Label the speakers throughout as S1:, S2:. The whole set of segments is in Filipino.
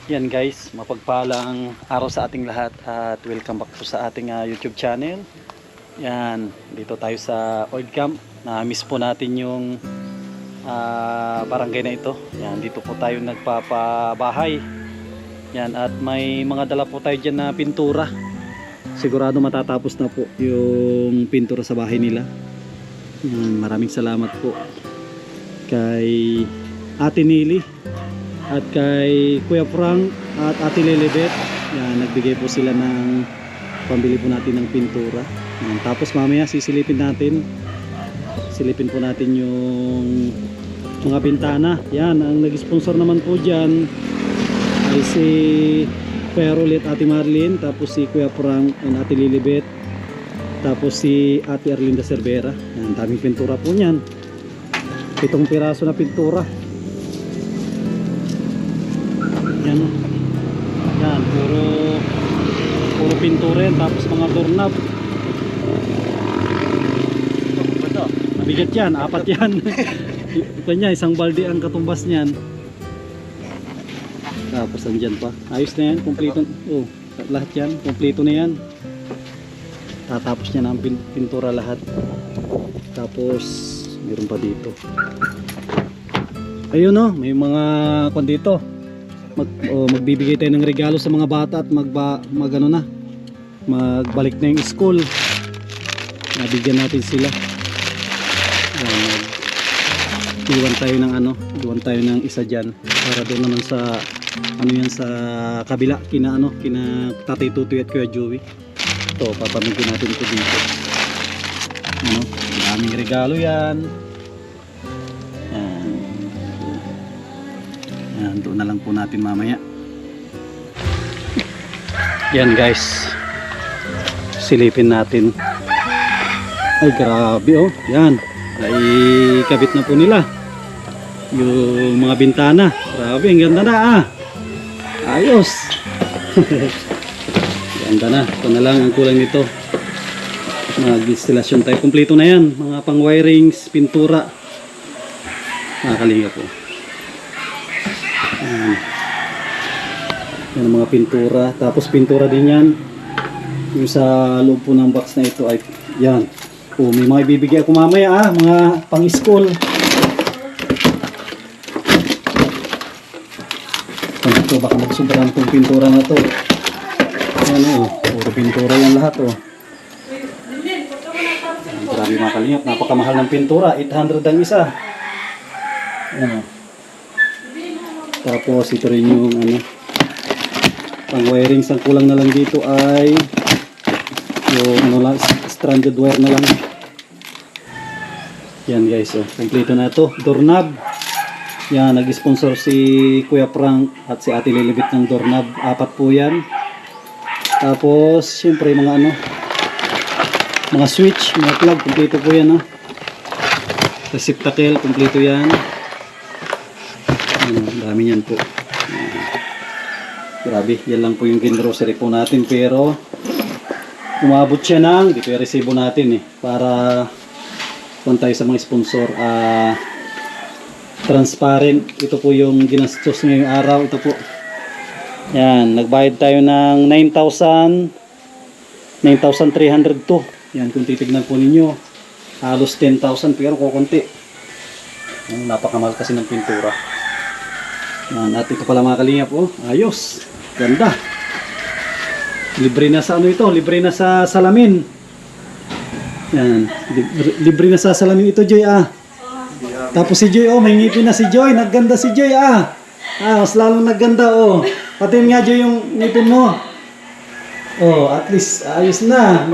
S1: Yan guys, mapagpalang araw sa ating lahat at welcome back po sa ating YouTube channel. Yan, dito tayo sa oil camp. Na-miss po natin yung barangay na ito. Yan, dito po tayo nagpapabahay. Yan, at may mga dala po tayo dyan na pintura. Sigurado matatapos na po yung pintura sa bahay nila. Yan, maraming salamat po kay Ate Nili at kay Kuya Frank at Ate Lilibet. Yan, nagbigay po sila ng pambili po natin ng pintura. Yan, tapos mamaya sisilipin po natin yung mga bintana. Yan, ang nag-sponsor naman po dyan ay si Kuya Rolet, Ate Marlene, tapos si Kuya Frank and Ate Lilibet, tapos si Ate Arlinda Cervera. Yan, daming pintura po niyan. 7 piraso na pintura. Yan, yan, puro pintura yan, tapos mga doorknob. Ito, mabigat yan, 4 yan. Ito niya, isang balde ang katumbas niyan. Tapos andyan pa, ayos na yan, kompleto. Oh, lahat yan, kompleto na yan. Tatapos niya na ang pintura lahat. Tapos meron pa dito. Ayun, no, may mga kon dito. Magbibigay tayo ng regalo sa mga bata at magbalik na yung school. Nabigyan natin sila. Iwan tayo ng isa dyan para doon naman sa sa kabila kina Tatay Tutoy at Kuya Joey. Ito, papamigyan natin ito dito. Maraming regalo yan. Yan, doon na lang po natin mamaya. Yan guys, silipin natin. Ay grabe, oh, yan, ay kabit na po nila yung mga bintana. Grabe, ang ganda na ayos. Ganda na, ito na lang ang kulang nito. Mag-instalasyon tayo, kumpleto na yan, mga pang wirings, pintura. Nakakalinga po. Yan ang mga pintura. Tapos pintura din yan yung sa loob po ng box na ito ay yan. May mga ibibigay ako mamaya mga pang school. Ito baka magsobrang itong pintura na to. Yan puro pintura yan lahat Grabe mga kalingap, napakamahal ng pintura, 800 ang isa. Yan Tapos ito rin yung pang wiring. Ang kulang na lang dito ay yung stranded wire na lang. Yan guys, kompleto na ito. Doorknob. Yan, nag-sponsor si Kuya Frank at si Ate Lilibet ng doorknob. 4 po yan. Tapos syempre mga mga switch, mga plug, kompleto po yan receptacle, kompleto yan. Dami yan po. Grabe, yan lang po yung grocery po natin, pero umabot siya ng dito yung resibo natin para kung tayo sa mga sponsor transparent. Ito po yung ginastos ngayong araw. Ito po yan, nagbayad tayo ng 9,302. Yan, kung titignan po ninyo halos 10,000 pero kukunti. Napakamahal kasi ng pintura. Yan, at ito pala mga kalingap, ayos, ganda. Libre na sa ito, libre na sa salamin. Yan, libre na sa salamin ito, Joy Tapos si Joy, may ngipin na si Joy, nagganda si Joy mas lalong nagganda Pati nga Joy yung ngipin mo. At least ayos na.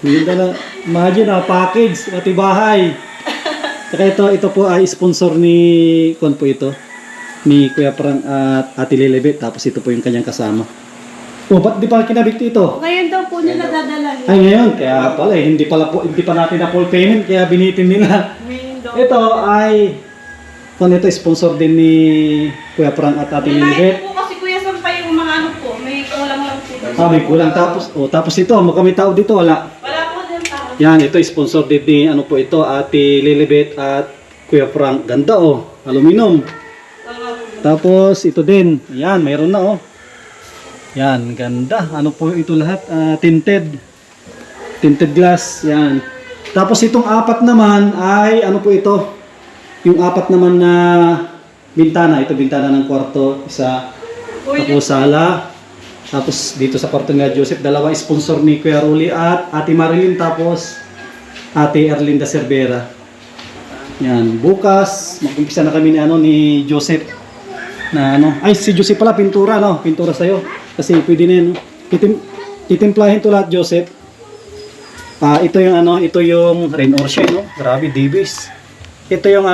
S1: Ganda na. Imagine package, pati bahay. Saka ito po ay sponsor ni ni Kuya Frank at Ate Lilibet. Tapos ito po yung kanyang kasama. Ba't di pa kinabit ito?
S2: Ngayon daw po nila dadalhin.
S1: Ay ngayon, kaya pala hindi pa natin na full payment, kaya binitin nila. Ito ay ito sponsor din ni Kuya Frank at Ate Lilibet.
S2: Po kasi Kuya Sampay yung mga may kulang lang po.
S1: May kulang. Tapos ito, magkami tao dito, wala.
S2: Wala po din tao.
S1: Yan, ito sponsor din ni Ate Lilibet at Kuya Frank. Ganda aluminum. Tapos ito din. Ayan, mayroon na oh. Yan, ganda. Ano po ito lahat? Tinted. Tinted glass. Yan. Tapos itong apat naman ay ano po ito? Yung apat naman na bintana. Ito bintana ng kwarto. Isa. Tapos sala. Tapos dito sa kwarto nga Joseph, dalawa sponsor ni Kuya Rolly at Ate Marilyn, tapos Ate Erlinda Cervera. Yan, bukas mag-umpisa na kami ni ni Joseph na ay si Joseph pala pintura pintura sa iyo kasi pwede na yan. Titimplahin to lahat Joseph. Ito yung ito yung rain or shine Grabe, Davis. Ito yung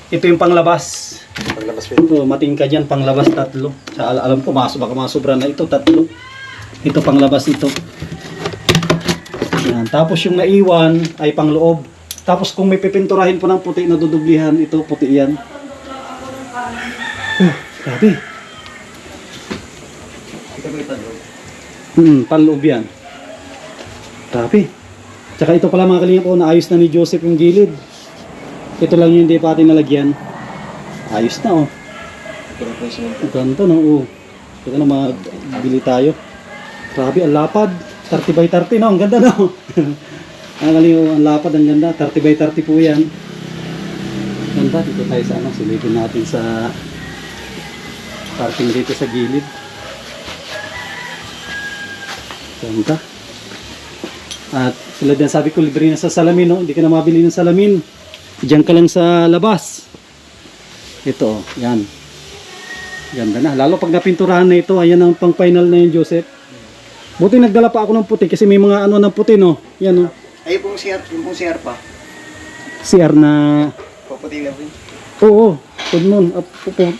S1: ito yung panglabas. Ito, mating ka dyan, panglabas 3. Alam ko, baka masobra na ito, 3. Ito, panglabas ito. Yan. Tapos yung naiwan ay pangloob. Tapos kung may pipinturahin po ng puti na dudublihan, ito, puti yan. Grabe.
S3: Ito ba yung panloob?
S1: Panloob yan. Grabe. Tsaka ito pala mga kalingap, naayos na ni Joseph yung gilid. Ito lang yung hindi pa atin nalagyan. Ayos na
S3: Ito na po yung simento.
S1: Ganda Ito na mabili tayo. Grabe, ang lapad. 30 by 30 ang ganda Ang galing ang lapad, ang ganda. 30 by 30 po yan. Ganda, dito tayo sa silipin natin sa parking dito sa gilid. Ganda. At sila din sabi ko, libre na sa salamin Hindi ka na mabili ng salamin. Diyan ka lang sa labas. Ito, yan. Ganda na. Lalo pag napinturahan na ito, ayan ang pang final na yun, Joseph. Buti nagdala pa ako ng puti kasi may mga ng puti, Yan,
S3: Ay, yung pong CR pa.
S1: CR na...
S3: Paputi lang po yun.
S1: Oo, good moon.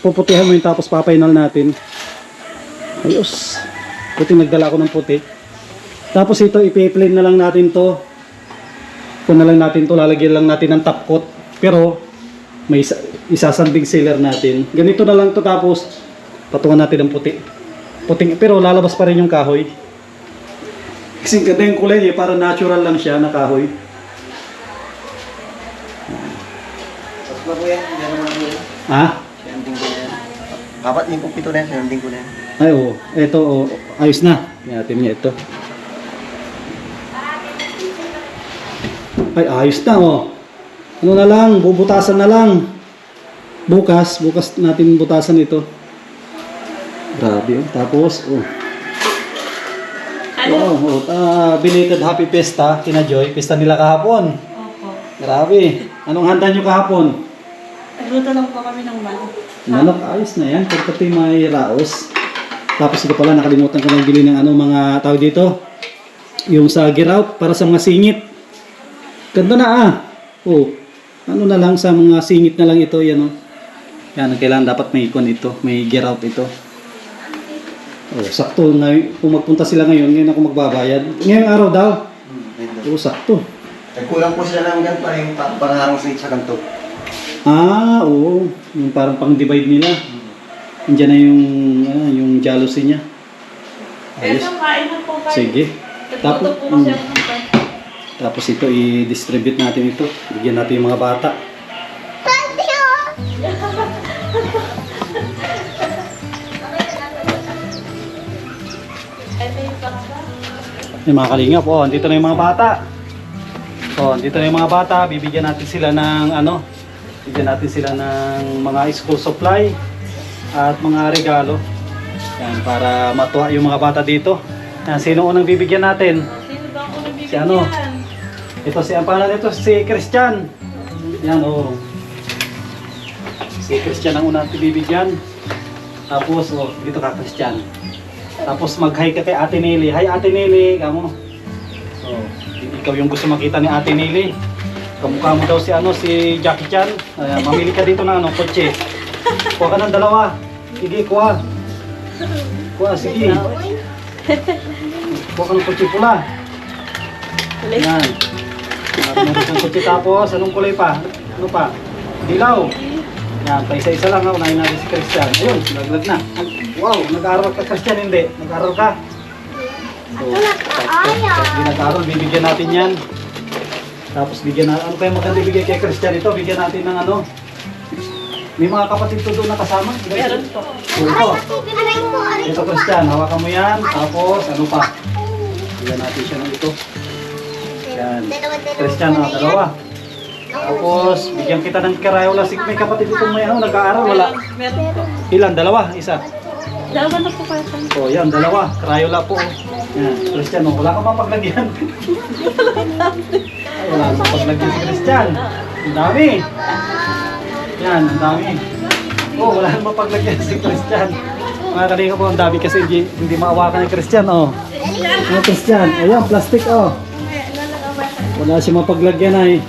S1: Puputihan mo yun tapos pa-final natin. Ayos. Buti nagdala ako ng puti. Tapos ito, ipi-plane na lang natin to. Ito na lang natin to. Lalagyan lang natin ng top coat. Pero, may isasanding sealer natin. Ganito na lang to tapos patungan natin ng puti. Puting, pero lalabas pa rin yung kahoy. Kasi ganda yung kulay para natural lang siya na kahoy.
S3: Tapos ba po yan? Yan naman po yan.
S1: Ha?
S3: Sinanding ko na yan. Apat yung pupito na yan. Sinanding ko na yan.
S1: Ay ito ayos na. Natin niya ito. Ay ayos na Ano na lang, bubutasan na lang. Bukas natin butasan ito. Grabe Tapos, belated happy fiesta, kina Joy. Pista nila kahapon.
S2: Opo.
S1: Grabe. Anong handa nyo kahapon?
S2: Nagluto lang po kami ng manok.
S1: Manok, ayos na yan. Pagkati may raos. Tapos ito pala, nakalimutan ko nang bili ng mga tawag dito. Yung sa girout para sa mga singit. Ganda na Ano na lang sa mga singit na lang ito, yan Yan, kailangan dapat may ikon ito, may gear out ito. Sakto ngayon, kung magpunta sila ngayon ako magbabayad. Ngayong araw daw. Sakto.
S3: Nagkulang po sila ng ganito yung pangharang sa ganito.
S1: Oo. Yung parang pang-divide nila. Nandiyan na yung jealousy niya. Ayos.
S2: Kain na po kayo.
S1: Sige.
S2: Nagluto po kasi ako ng pan.
S1: Tapos ito, i-distribute natin ito. Bigyan natin yung mga bata. Yung mga kalingap, andito na yung mga bata. Andito na yung mga bata. Bibigyan natin sila ng bigyan natin sila ng mga school supply at mga regalo. Yan, para matuwa yung mga bata dito. Yan, sino unang bibigyan natin?
S2: Sino ba ako nabibigyan?
S1: Si ano? Ito ang pangalan nito, si Christian. Yan, Si Christian ang unang bibigyan. Tapos, dito ka, Christian. Tapos mag-hi ka kay Ate Nelly. Hi Ate Nelly, kamo. Ikaw yung gusto makita ni Ate Nelly. Kamukha mo daw si Jackie Chan. Mamili ka dito ng kotse. Kuha ka ng 2. Sige, kuha. Sige. Kuha ka ng kotse pula. Yan. Ang kotse tapos, anong kulay pa? Ano pa? Dilaw. Yan, paisa-isa lang unahin natin si Christian. Ayun, naglag na. Wow, nag-aaral ka Christian, hindi? Nag-aaral ka? Hindi nag-aaral, bibigyan natin yan. Tapos bigyan natin, ano pa yung maganda ibigay kay Christian ito? Bigyan natin ng May mga kapatid to doon na kasama?
S2: Meron po.
S1: Ito Christian, hawakan mo yan. Tapos ano pa? Bigyan natin siya ng ito. Yan. Christian, dalawa. Tapos, bigyan kita ng Crayola. May kapatid itong may ano, nag-aaral, wala.
S2: Meron po.
S1: Ilan? Dalawa? Isa?
S2: Dalawa na po kayo tayo.
S1: O, yan, dalawa. Crayola po. Yan, Christian, wala ka mapaglagyan. Ay, wala ka mapaglagyan si Christian. Ang dami. Yan, ang dami. Oh, wala kang mapaglagyan si Christian. Mga kanina po, ang dami kasi hindi maawakan ni Christian, oh. Ano, Christian? Ayan, plastic, oh. Wala siya mapaglagyan ay.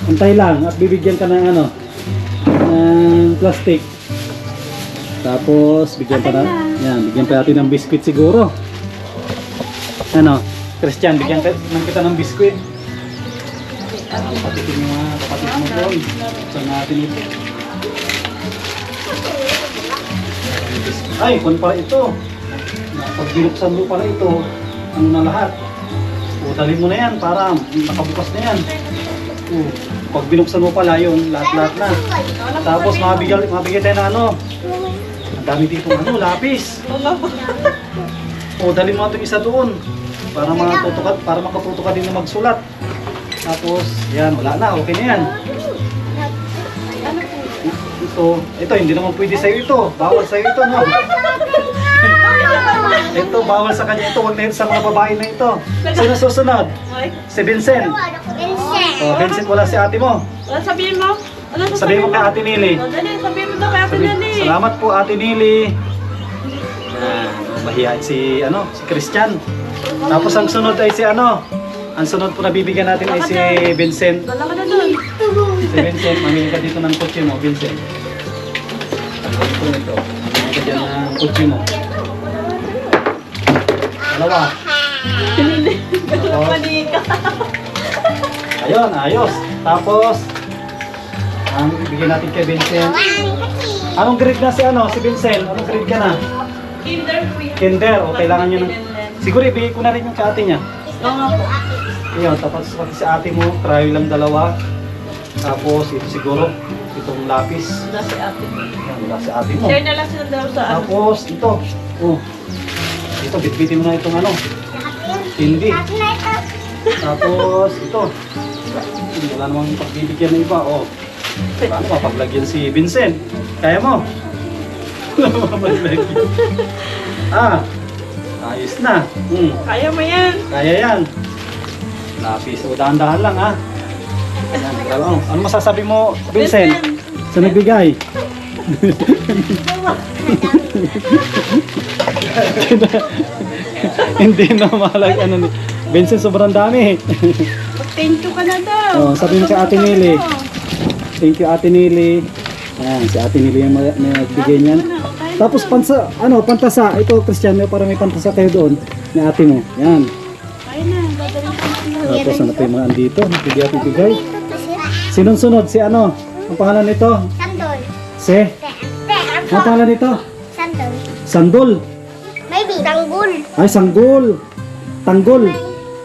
S1: Antay lang at bibigyan ka ng ano, ng plastic. Tapos, bigyan pa na, yan, bigyan pa natin ng biskuit siguro. Ano, Christian, bigyan kita ng biskuit. Kapatitin mo mga kapatid mo doon. Saan natin ito? Ay, kung pala ito. Pag binuksan mo pala ito, ano na lahat. O, dalhin mo na yan para nakabukas na yan. O, pag binuksan mo pala yun, lahat-lahat na. Tapos mabigyan tayo na ano. Ang dami dito ano, lapis. O, dalhin mo itong isa doon. Para makatuto ka din na magsulat. Tapos, yan, wala na, okay na yan. Ito, hindi naman pwede sa'yo ito. Bawal sa'yo ito, no? Ito, bawal sa kanya ito. Huwag na ito sa mga babae na ito. Sino susunod? Si Vincent. Oh, Vincent, wala si ate mo.
S2: Ano sabihin mo? Ano
S1: Sabihin mo kay ate Nili.
S2: Dali, sabihin mo daw kay Ate Nili.
S1: Salamat po, ate Nili. Yan, mahihain si Christian. Tapos ang sunod ay si ang sunod po na bibigyan natin ay si Vincent.
S2: Dala ka na doon.
S1: Si Vincent, mamili ka dito ng kotse mo, Vincent. Ito. Mamili ka dyan ng kotse mo. Dalawa. Tapos,
S2: Manika.
S1: ayun, ayos. Tapos, ang bibigyan natin kay Vincent. Anong grade na si Vincent? Anong grade ka na?
S2: Kinder Queen.
S1: Kinder, o kailangan nyo ng... Siguro ibigay ko na rin yung kay ate niya.
S2: Oo nga po.
S1: Ayun, tapos pati si ate mo, try lang dalawa. Tapos ito siguro, itong lapis.
S2: Wala si Ate.
S1: Yan, wala si ate mo.
S2: Share na lang sila daw sa ano.
S1: Tapos ito, ito, bitbitin mo na itong hindi. Tapos ito, wala namang pagbibigyan ng iba. Paano mapaglagyan si Vincent? Kaya mo? Wala mapaglagyan. Ayos na.
S2: Kaya mo yan.
S1: Kaya yan. Lapis. O, dahan-dahan lang ha. Yan, ano masasabi mo, Vincent? Sa nagbigay? Hindi na mahalag ni Vincent, sobrang dami.
S2: Thank you ka na daw.
S1: Sabi mo kay Ate Nili. Thank you, Ate Nili. Ayan, si Ate Nili yung nagbigay niyan. Tapos pantasa. Ito, Christian, para may pantasa tayo doon ni ate mo. Yan.
S2: Kaya na, dadalhin ko na.
S1: Tapos ano pa yung mga andito? Bibigay. Sinunod si Ang pangalan nito?
S4: Sandol.
S1: Ang pangalan nito?
S4: Sandol.
S1: Sandol.
S4: Maybe. Tanggol.
S1: Ay, Sanggol. Tanggol.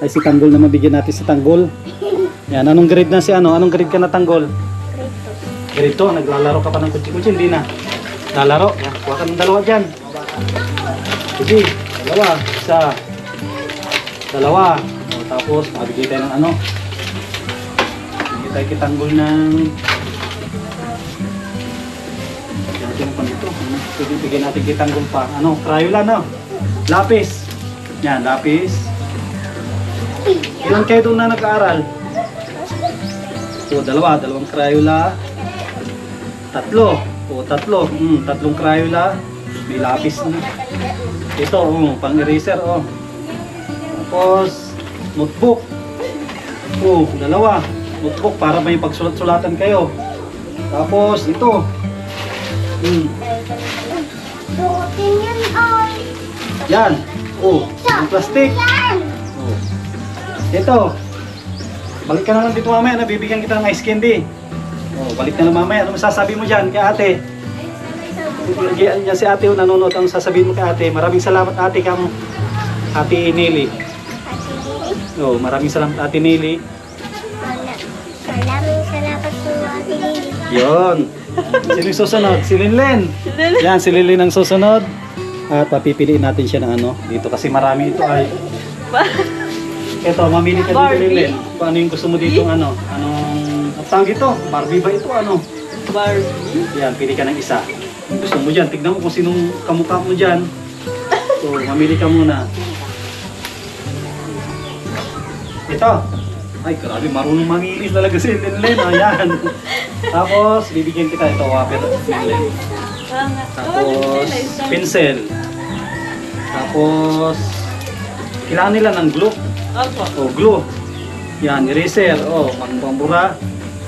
S1: Ay, si Tanggol na mabigyan natin si Tanggol. Yan, anong grade na si Anong grade ka na Tanggol? Grade 2. Naglalaro ka pa ng kutsi-kutsi? Hindi na. Lalaro. Yan, kuha ka ng dalawa dyan. Sige, dalawa. Isa. Dalawa. Tapos, mabigay tayo ng Bigay tayo kay Tanggol ng... Bigyan natin ng panito. Bigyan natin kay Tanggol pa. Crayola, lapis. Yan, lapis. Ilan kayo doon na nag-aaral? Dalawang Crayola. Tatlo. Tatlong Crayola. May lapis na. Ito, pang eraser, Tapos, notebook. Dalawa. Notebook para may pagsulat-sulatan kayo. Tapos, ito. Yan. Yung plastic. Ito. Balik ka na lang dito mamaya. Nabibigyan kita ng ice candy. Balik ka na mamaya. Ano masasabi mo dyan kay ate? Yan si ate nanonood. Ang sasabihin mo kay ate? Maraming salamat ate kamo. Ate Nili. Maraming salamat Ate Nili.
S4: Maraming salamat po, Ate Nili.
S1: Yon. Sino yung susunod? Si Linlen. Yan, si Linlen ang susunod. At papipiliin natin siya ng ano. Dito kasi marami ito ay. Ito, mamili ka dito
S2: Barbie.
S1: Linlen. Kung ano yung gusto mo dito ano. Anong tawag ito? Barbie ba ito? Ano?
S2: Barbie.
S1: Yan, pili ka ng isa. Gusto mo dyan. Tignan mo kung sinong kamukha mo dyan. So, mamili ka muna. Ito. Ay, grabe, marunong mamili talaga si Linlen. Ayan. Tapos, bibigyan kita ito, wapper Linlen. Tapos, pencil. Tapos, kailangan nila ng glue.
S2: Opo.
S1: O, glue. Yan, eraser. O, pambura.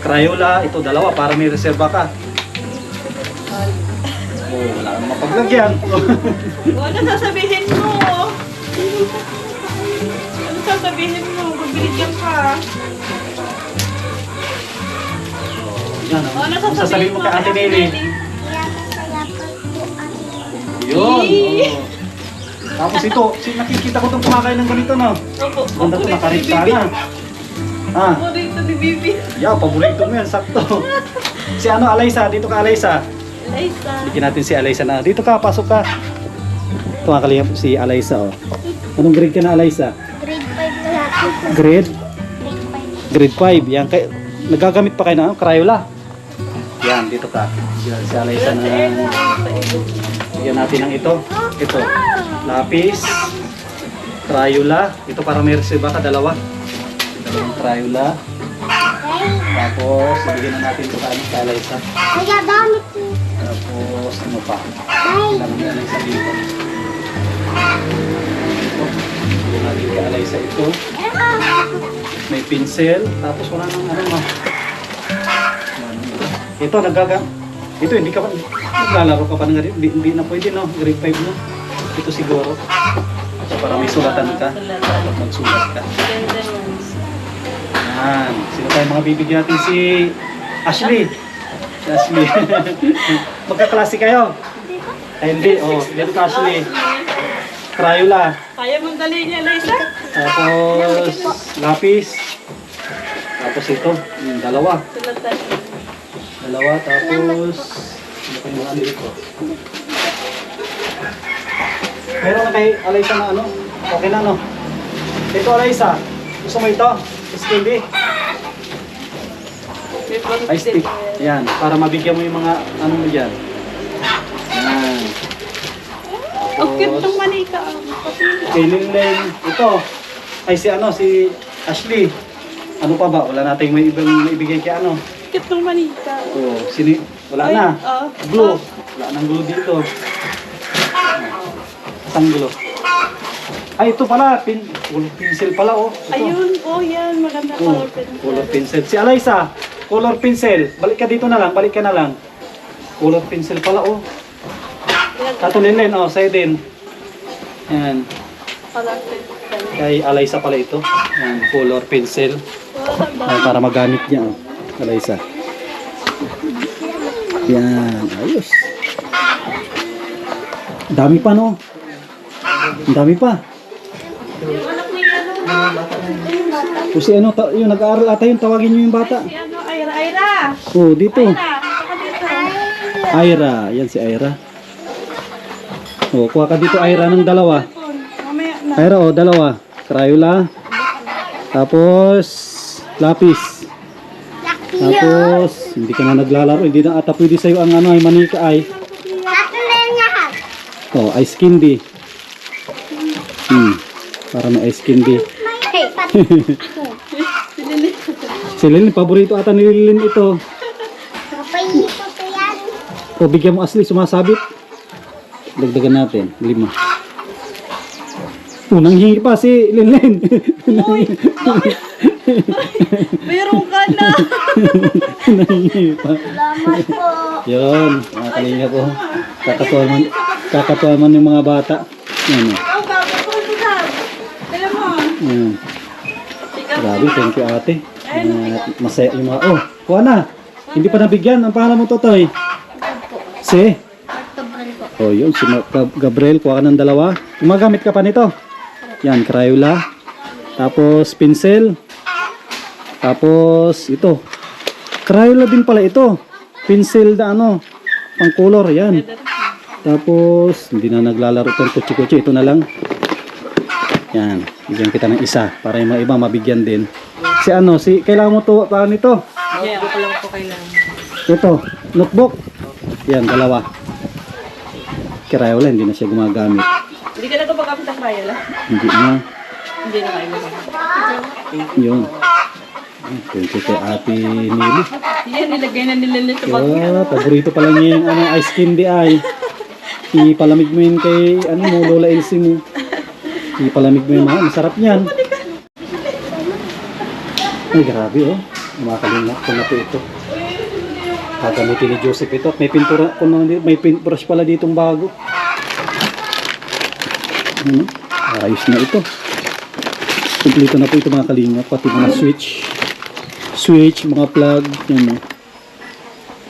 S1: Crayola. Ito, dalawa para may reserva ka. O, wala kang mapaglagyan.
S2: Ano sasabihin mo? Ano sasabihin mo? Bibigyan ka.
S1: Yan,
S2: Ano
S1: ang sasabihin mo kay Ate Nelly.
S4: Kaya masaya pa po ang
S1: Yun. Oh. Tapos ito, nakikita ko itong kumakain ng ganito, no?
S2: Opo.
S1: Ganda ito, nakarita na. Ah,
S2: Paborito ni Bibi.
S1: yeah, paborito mo yan, sakto. Si ano, Alaysa, dito ka Alaysa.
S2: Liza.
S1: Bigyan natin si Alaysa na. Dito ka, pasok ka. Ito nga kalingap si Alaysa, oh. Anong grade ka na, Alaysa?
S4: grade 5 na natin.
S1: Grade?
S4: Grade 5.
S1: Grade 5. Yan, nagagamit pa kayo ng Crayola. Yan, dito ka. Yan, si Alaysa na. Bigyan natin ng ito. Ito. Lapis. Crayola. Ito para may reserva ka, dalawa. Dalawang Crayola. Tapos, bigyan na natin ito sa ano, si Alaysa.
S4: Kaya damit mo.
S1: Tapos, ano pa?
S4: Ay,
S1: Kailangan ni Alaysa dito. Ito. Bigyan natin kay Alaysa ito. May pinsel. Tapos, wala nang ano, no? Ito, ito, hindi ka pa, naglalaro ka pa ng hindi na pwede, no? Grade 5 na. Ito siguro. So, para may sulatan ka. Pag magsulat ka. Yan. Sino tayo mga bibigyan natin? Si Ashley. Si Ashley. Magkaklase kayo? Ay, hindi. Oh, dito ka Ashley. Crayola.
S2: Kaya mong dali niya, Liza?
S1: Tapos, lapis. Tapos ito. Dalawa.
S2: Sulatan.
S1: Dalawa, tapos ano pa yung ano dito? Meron na kay Alaysa na ano? Okay na no? Ito Alaysa, gusto mo ito? Candy? Ice stick. Yan, para mabigyan mo yung mga ano mo dyan. Yan.
S2: Ang cute ng manika.
S1: Kay Linlen, ito. Ay si ano, si Ashley. Ano pa ba? Wala nating may ibang maibigay kay ano.
S2: Cute ng manika.
S1: Oh, wala
S2: Ay,
S1: na.
S2: oh.
S1: Glue. Wala nang glue dito. Isang glue. Ay, ito pala. Pencil pala, oh. Ito.
S2: Ayun, oh yan. Maganda
S1: Oh,
S2: color pencil.
S1: color pencil. Si Alaysa, color pencil. Balik ka dito na lang. Balik ka na lang. Color pencil pala, oh. Tato Linlen, oh. Sa'yo din. Yan.
S2: Color pencil.
S1: Kay Alaysa pala ito. Yan. Color pencil. Ay, para magamit niya, oh. Alaysa. Yan. Ayos. Dami pa, no? Ang dami pa.
S2: Yung anak ni ano?
S1: O si ano, yung nag-aaral ata yung tawagin niyo yung bata.
S2: Si ano, Aira.
S1: Oh, dito.
S2: Saka dito.
S1: Aira. Yan si Aira. Oh, kuha ka dito Aira ng dalawa.
S2: Mamaya na.
S1: Aira, oh, dalawa. Crayola. Tapos, lapis. Tapos, hindi ka na naglalaro. Hindi na ata pwede sa'yo ang ano, ay manika ay. Oh, ice candy. Para may ice candy. Si Lilin, paborito ata ni Lilin ito. O, bigyan mo Ashley, sumasabit. Dagdagan natin, 5. Oh, nanghingi pa si Lilin.
S2: Uy! Mayroon ka na!
S1: Nanghingi pa.
S4: Salamat po.
S1: Yun, mga kalinga ko. Kakatuwa man yung mga bata. Yan, oh.
S2: Oh, baba ko na. Dala mo.
S1: Yan. Grabe, thank you ate. Masaya yung mga, oh, kuha na. Hindi pa nabigyan. Ang pangalan mo, Totoy? Si? Oh, yun, si Gabriel. Kuha ka ng dalawa. Gumagamit ka pa nito. Yan, Crayola. Tapos, pencil. Tapos, ito. Crayola din pala ito. pencil na ano, pang color, yan. Tapos, hindi na naglalaro ng kutsi-kutsi. Ito na lang. Yan, bigyan kita ng isa para yung mga iba mabigyan din. Kailangan mo to, paano ito?
S2: Yeah, ako lang po kailangan.
S1: Ito, notebook. Yan, dalawa. Crayola, hindi na siya gumagamit.
S2: Hindi ka na gumagamit ng Crayola?
S1: Hindi na.
S2: Hindi na kayo gumagamit.
S1: Yun. Thank you kay Ate Nili.
S2: Yan, nilagay na nila nito bag.
S1: Paborito pala niya yung ice candy ay. Ipalamig mo yun kay mo, Lola Elsie mo. Ipalamig mo yun, masarap niyan. Ay, grabe oh. Makakalingak ko na po ito. Gagamitin ni Joseph ito. May pintura, may paintbrush pala ditong bago. Ayos na ito. Kumplito na po ito mga kalingap. Pati mga switch, mga plug. Yan o.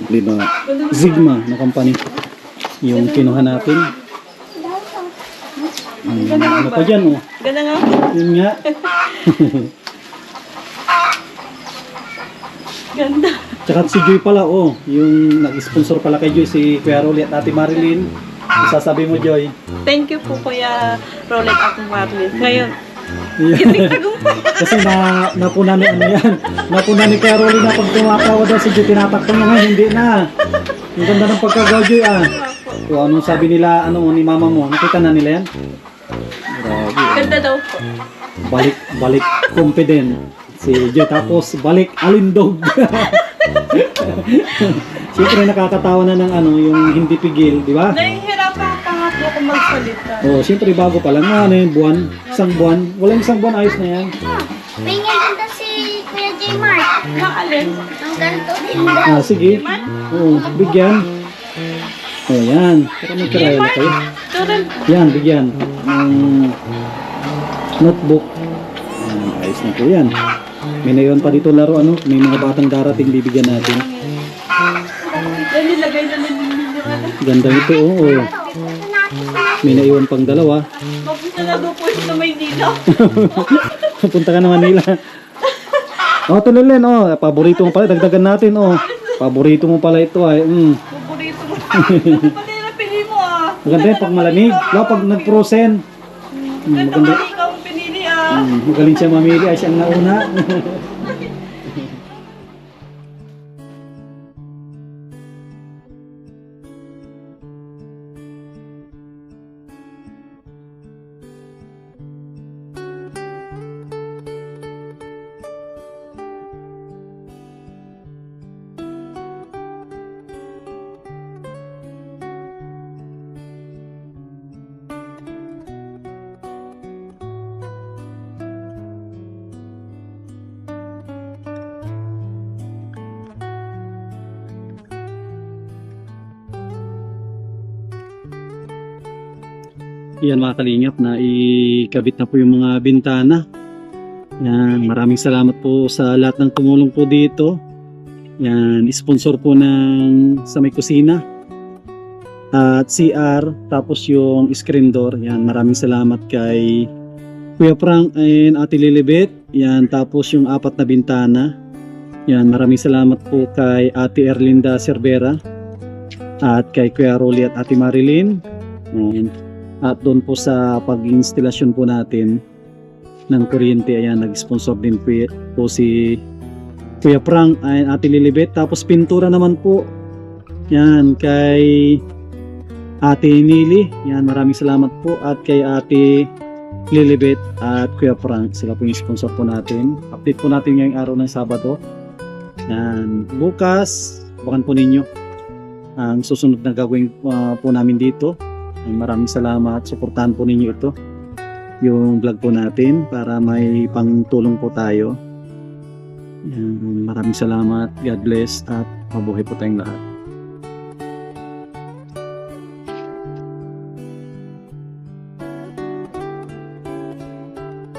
S1: Kumplito na. Sigma na company. Yung kinuha natin. Ano pa dyan o?
S2: Ganda nga.
S1: Yun nga.
S2: Ganda.
S1: Tsaka si Joy pala, yung nag-sponsor pala kay Joy, si Kuya Rolly at Ate Marilyn. Sasabi mo, Joy.
S2: Thank you po Kuya Rolex at Marlin. Ngayon,
S1: Kasi napuna ni napuna ni Kuya Rolly na pag tumatawa daw si Joy, tinatakpan niya ngayon, hindi na. Ang ganda ng pagkagaw, Joy, So, anong sabi nila, ni mama mo? Nakita na nila yan? Grabe.
S2: ganda daw po.
S1: Balik confident. Si Joy, tapos balik alindog. Siyempre nakakatawa na ng yung hindi pigil, di ba?
S2: Nahihirapan pa nga po akong magsalita.
S1: Siyempre bago pa lang buwan, isang buwan. Walang isang buwan, ayos na yan.
S4: Pingin din daw si Kuya J. Mark.
S2: Maalin?
S4: Ang ganito din daw.
S1: Sige. Bigyan. Yan. Pero may kirayla kayo.
S2: Turan.
S1: Yan, bigyan. Notebook. Ayos na po yan. May naiwan pa dito laro, may mga batang darating, bibigyan natin.
S2: Yan, nilagay na nila.
S1: Ganda ito, May naiwan pang dalawa.
S2: Mapunta na daw po sa Maynila.
S1: Punta ka na Manila. Tulilin, paborito mo pala, dagdagan natin, Paborito mo pala ito,
S2: Paborito mo. Pati na pili mo,
S1: Maganda yan pag malamig. Pag nag-frozen.
S2: Ganda
S1: Maganda.
S2: mali ikaw ang pinili,
S1: Magaling siya mamili, ay siyang nauna. Yan mga kalingap, na ikabit na po yung mga bintana. Yan, maraming salamat po sa lahat ng tumulong po dito. Yan, sponsor po sa may kusina at CR, tapos yung screen door. Yan, maraming salamat kay Kuya Frank and Ate Lilibet. Yan, tapos yung 4 na bintana. Yan, maraming salamat po kay Ate Erlinda Cervera at kay Kuya Rolly at Ate Marilyn. Yan. At doon po sa pag-instalasyon po natin ng kuryente, ayan, nag-sponsor din po si Kuya Frank and Ate Lilibet. Tapos pintura naman po, yan, kay Ate Nili. Yan, maraming salamat po. At kay Ate Lilibet at Kuya Frank, sila po yung sponsor po natin. Update po natin ngayong araw ng Sabado. Yan, bukas, bukan po ninyo ang susunod na gagawin po namin dito. Maraming salamat, suportahan po ninyo ito, yung vlog po natin, para may pangtulong po tayo. Maraming salamat, God bless, at mabuhay po tayong lahat.